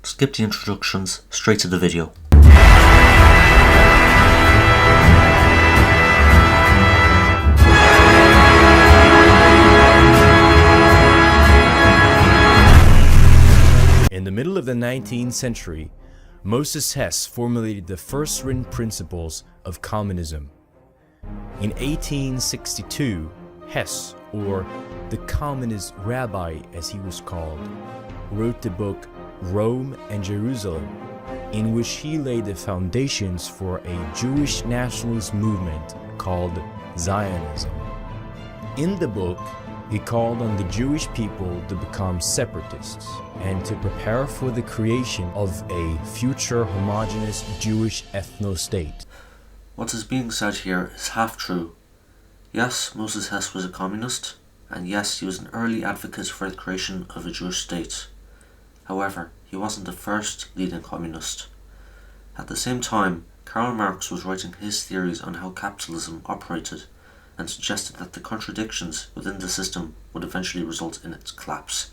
skip the introductions, straight to the video. In the middle of the 19th century, Moses Hess formulated the first written principles of communism. In 1862, Hess, or the Communist Rabbi as he was called, wrote the book Rome and Jerusalem, in which he laid the foundations for a Jewish nationalist movement called Zionism. In the book, he called on the Jewish people to become separatists and to prepare for the creation of a future homogeneous Jewish ethno-state. What is being said here is half true. Yes, Moses Hess was a communist, and yes, he was an early advocate for the creation of a Jewish state. However, he wasn't the first leading communist. At the same time, Karl Marx was writing his theories on how capitalism operated, and suggested that the contradictions within the system would eventually result in its collapse,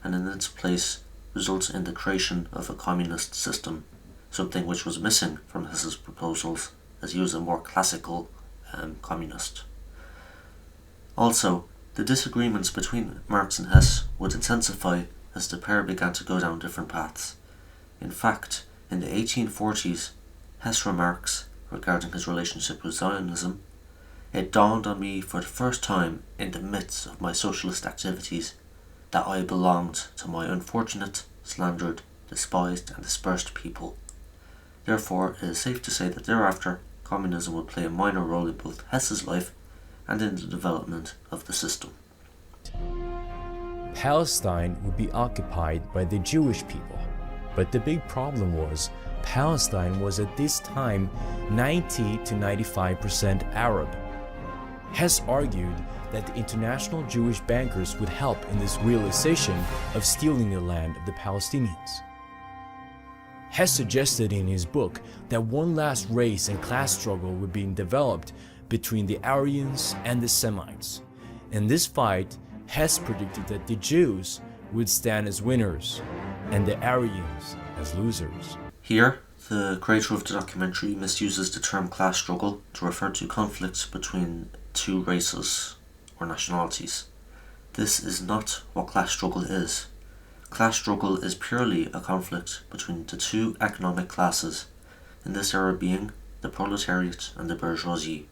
and in its place result in the creation of a communist system, something which was missing from Hess's proposals, as he was a more classical communist. Also, the disagreements between Marx and Hess would intensify as the pair began to go down different paths. In fact, in the 1840s, Hess remarks regarding his relationship with Zionism, "It dawned on me for the first time in the midst of my socialist activities that I belonged to my unfortunate, slandered, despised and dispersed people." Therefore, it is safe to say that thereafter, communism would play a minor role in both Hess's life and in the development of the system. Palestine would be occupied by the Jewish people, but the big problem was Palestine was at this time 90 to 95% Arab. Hess argued that the international Jewish bankers would help in this realization of stealing the land of the Palestinians. Hess suggested in his book that one last race and class struggle would be developed between the Aryans and the Semites. In this fight, Hess predicted that the Jews would stand as winners and the Aryans as losers. Here, the creator of the documentary misuses the term class struggle to refer to conflicts between two races or nationalities. This is not what class struggle is. Class struggle is purely a conflict between the two economic classes, in this era being the proletariat and the bourgeoisie.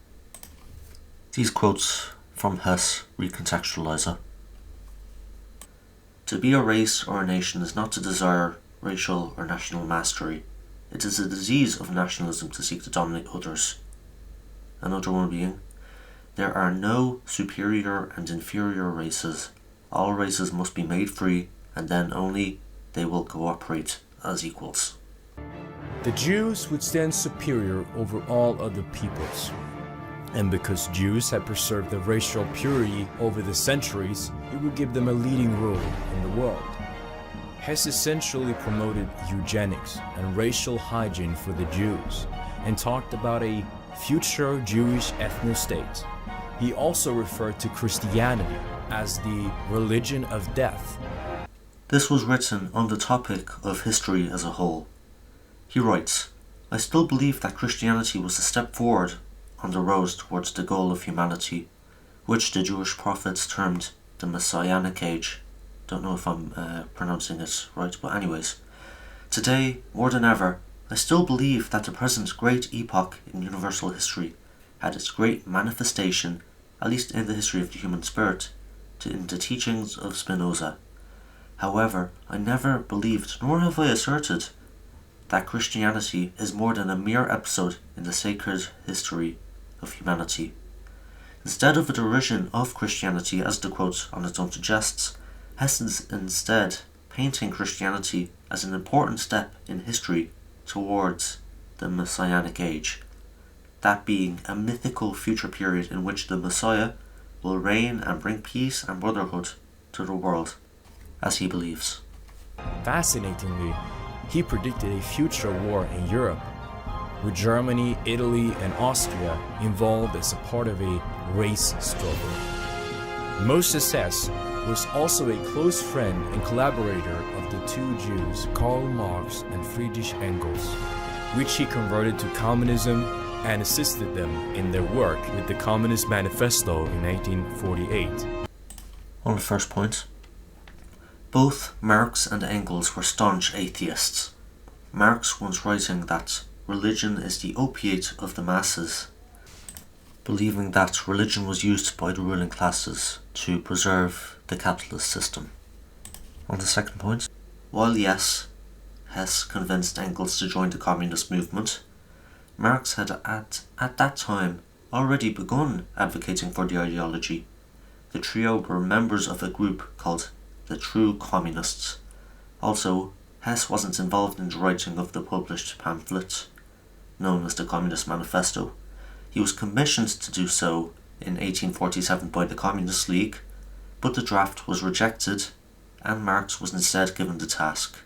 These quotes from Hess recontextualize it. To be a race or a nation is not to desire racial or national mastery. It is a disease of nationalism to seek to dominate others. Another one being, there are no superior and inferior races. All races must be made free, and then only they will cooperate as equals. The Jews would stand superior over all other peoples. And because Jews had preserved their racial purity over the centuries, it would give them a leading role in the world. Hess essentially promoted eugenics and racial hygiene for the Jews, and talked about a future Jewish ethno-state. He also referred to Christianity as the religion of death. This was written on the topic of history as a whole. He writes, "I still believe that Christianity was a step forward on the road towards the goal of humanity, which the Jewish prophets termed the Messianic Age." Don't know if I'm pronouncing it right, but anyways. Today, more than ever, I still believe that the present great epoch in universal history had its great manifestation, at least in the history of the human spirit, in the teachings of Spinoza. However, I never believed, nor have I asserted, that Christianity is more than a mere episode in the sacred history of humanity. Instead of a derision of Christianity, as the quote on its own suggests, Hess is instead painting Christianity as an important step in history towards the Messianic Age, that being a mythical future period in which the Messiah will reign and bring peace and brotherhood to the world, as he believes. Fascinatingly, he predicted a future war in Europe, with Germany, Italy, and Austria involved as a part of a race struggle. Moses Hess was also a close friend and collaborator of the two Jews Karl Marx and Friedrich Engels, which he converted to communism and assisted them in their work with the Communist Manifesto in 1948. On the first point, both Marx and Engels were staunch atheists. Marx once writing that religion is the opiate of the masses, believing that religion was used by the ruling classes to preserve the capitalist system. On the second point, while yes, Hess convinced Engels to join the communist movement, Marx had at that time already begun advocating for the ideology. The trio were members of a group called the True Communists. Also, Hess wasn't involved in the writing of the published pamphlet, known as the Communist Manifesto. He was commissioned to do so in 1847 by the Communist League, but the draft was rejected and Marx was instead given the task.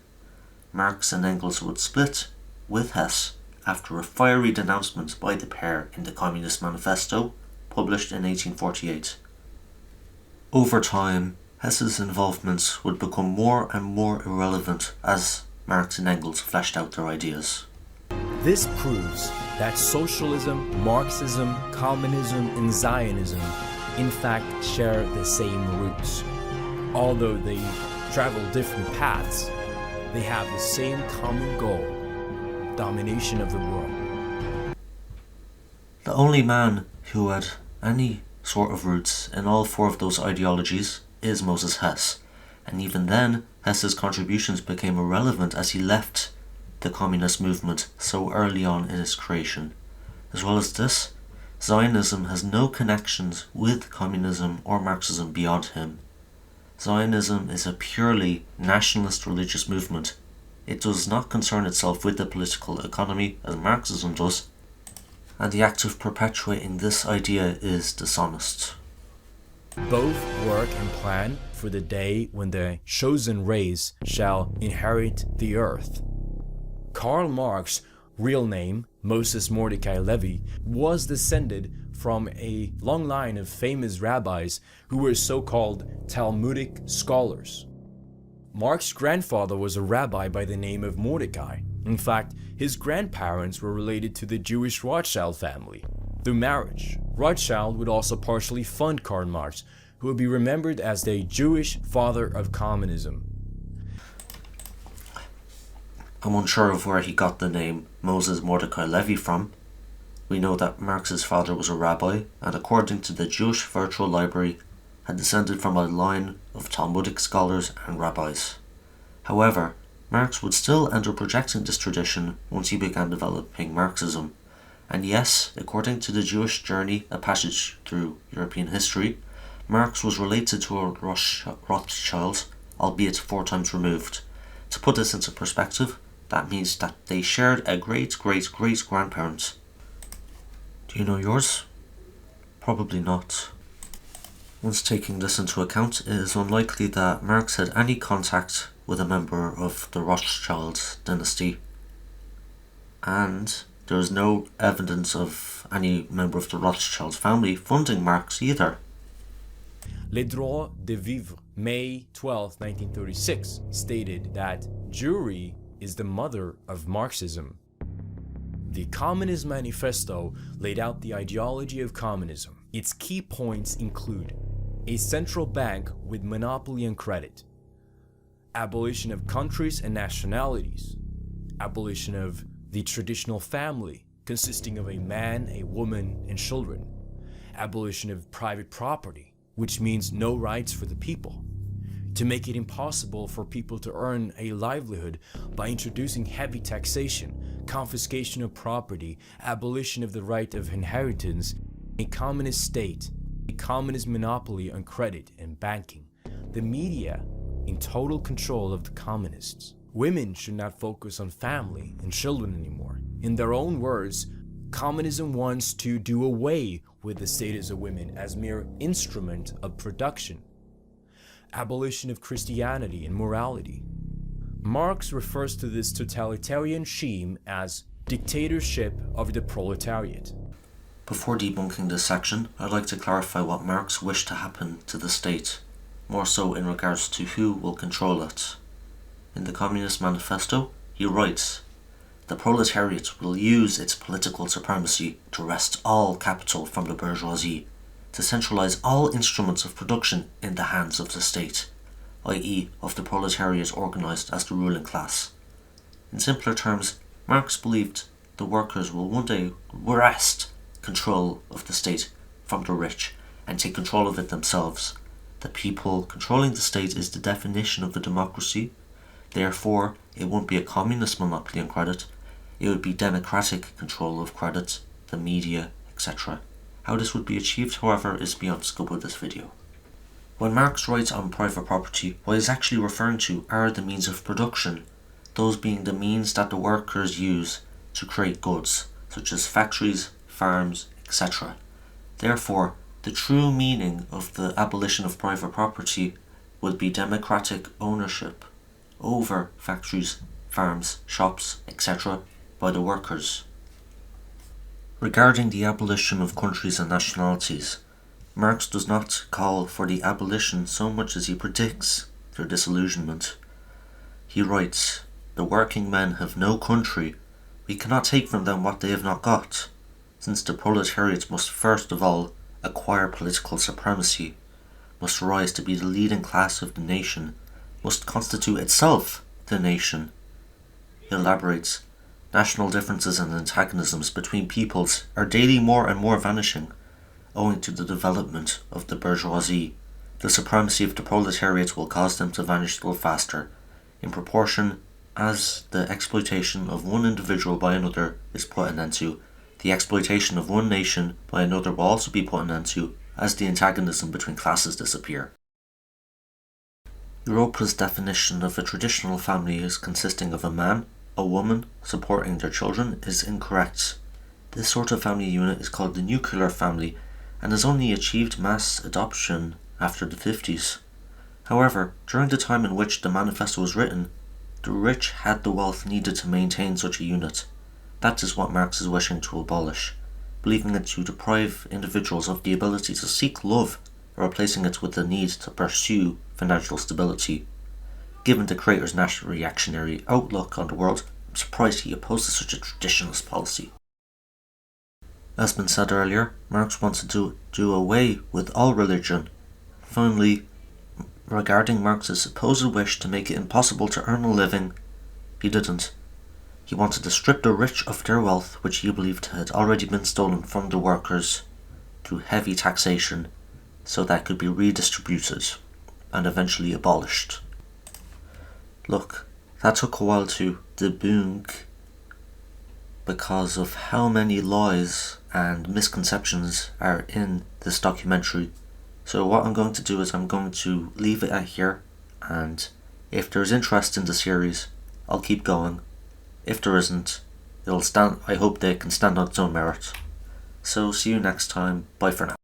Marx and Engels would split, with Hess, after a fiery denouncement by the pair in the Communist Manifesto, published in 1848. Over time, Hess's involvement would become more and more irrelevant as Marx and Engels fleshed out their ideas. This proves that socialism, Marxism, communism, and Zionism in fact share the same roots. Although they travel different paths, they have the same common goal: domination of the world. The only man who had any sort of roots in all four of those ideologies is Moses Hess, and even then Hess's contributions became irrelevant as he left the communist movement so early on in its creation. As well as this, Zionism has no connections with communism or Marxism beyond him. Zionism is a purely nationalist religious movement. It does not concern itself with the political economy as Marxism does, and the act of perpetuating this idea is dishonest. Both work and plan for the day when the chosen race shall inherit the earth. Karl Marx, real name Moses Mordecai Levy, was descended from a long line of famous rabbis who were so-called Talmudic scholars. Marx's grandfather was a rabbi by the name of Mordecai. In fact, his grandparents were related to the Jewish Rothschild family. Through marriage, Rothschild would also partially fund Karl Marx, who would be remembered as the Jewish father of communism. I'm unsure of where he got the name Moses Mordecai Levy from. We know that Marx's father was a rabbi, and according to the Jewish Virtual Library, had descended from a line of Talmudic scholars and rabbis. However, Marx would still end up projecting this tradition once he began developing Marxism. And yes, according to the Jewish Journey, a passage through European history, Marx was related to a Rothschild, albeit 4 times removed. To put this into perspective, that means that they shared a great-great-great-grandparent. Do you know yours? Probably not. Once taking this into account, it is unlikely that Marx had any contact with a member of the Rothschild dynasty, and there is no evidence of any member of the Rothschild family funding Marx either. Les Droits de Vivre, May 12, 1936, stated that Jewry is the mother of Marxism. The Communist Manifesto laid out the ideology of communism. Its key points include a central bank with monopoly on credit, abolition of countries and nationalities, abolition of the traditional family consisting of a man, a woman, and children, abolition of private property, which means no rights for the people, to make it impossible for people to earn a livelihood by introducing heavy taxation, confiscation of property, abolition of the right of inheritance, a communist state, a communist monopoly on credit and banking, the media in total control of the communists. Women should not focus on family and children anymore. In their own words, communism wants to do away with the status of women as mere instrument of production. Abolition of Christianity and morality. Marx refers to this totalitarian regime as dictatorship of the proletariat. Before debunking this section, I'd like to clarify what Marx wished to happen to the state. more so in regards to who will control it. In the Communist Manifesto, he writes, "The proletariat will use its political supremacy to wrest all capital from the bourgeoisie, to centralize all instruments of production in the hands of the state, i.e. of the proletariat organized as the ruling class." In simpler terms, Marx believed the workers will one day wrest control of the state from the rich and take control of it themselves. The people controlling the state is the definition of a democracy. Therefore, it won't be a communist monopoly on credit. It would be democratic control of credit, the media, etc. How this would be achieved, however, is beyond the scope of this video. When Marx writes on private property, what he's actually referring to are the means of production, those being the means that the workers use to create goods, such as factories, farms, etc. Therefore, the true meaning of the abolition of private property would be democratic ownership over factories, farms, shops, etc. by the workers. Regarding the abolition of countries and nationalities, Marx does not call for the abolition so much as he predicts their disillusionment. He writes, "The working men have no country. We cannot take from them what they have not got, since the proletariat must first of all acquire political supremacy, must rise to be the leading class of the nation, must constitute itself the nation." He elaborates, "National differences and antagonisms between peoples are daily more and more vanishing, owing to the development of the bourgeoisie. The supremacy of the proletariat will cause them to vanish still faster, in proportion as the exploitation of one individual by another is put an end to. The exploitation of one nation by another will also be put an end to, as the antagonism between classes disappear." Europa's definition of a traditional family as consisting of a man, a woman, supporting their children is incorrect. This sort of family unit is called the nuclear family and has only achieved mass adoption after the 50s. However, during the time in which the manifesto was written, the rich had the wealth needed to maintain such a unit. That is what Marx is wishing to abolish, believing it to deprive individuals of the ability to seek love, replacing it with the need to pursue financial stability. Given the creator's national reactionary outlook on the world, I'm surprised he opposes such a traditionalist policy. As been said earlier, Marx wanted to do away with all religion. Finally, regarding Marx's supposed wish to make it impossible to earn a living, he didn't. He wanted to strip the rich of their wealth, which he believed had already been stolen from the workers, through heavy taxation, so that could be redistributed and eventually abolished. Look, that took a while to debunk because of how many lies and misconceptions are in this documentary. So what I'm going to do is I'm going to leave it at here, and if there's interest in the series, I'll keep going. If there isn't, I hope they can stand on its own merit. So see you next time. Bye for now.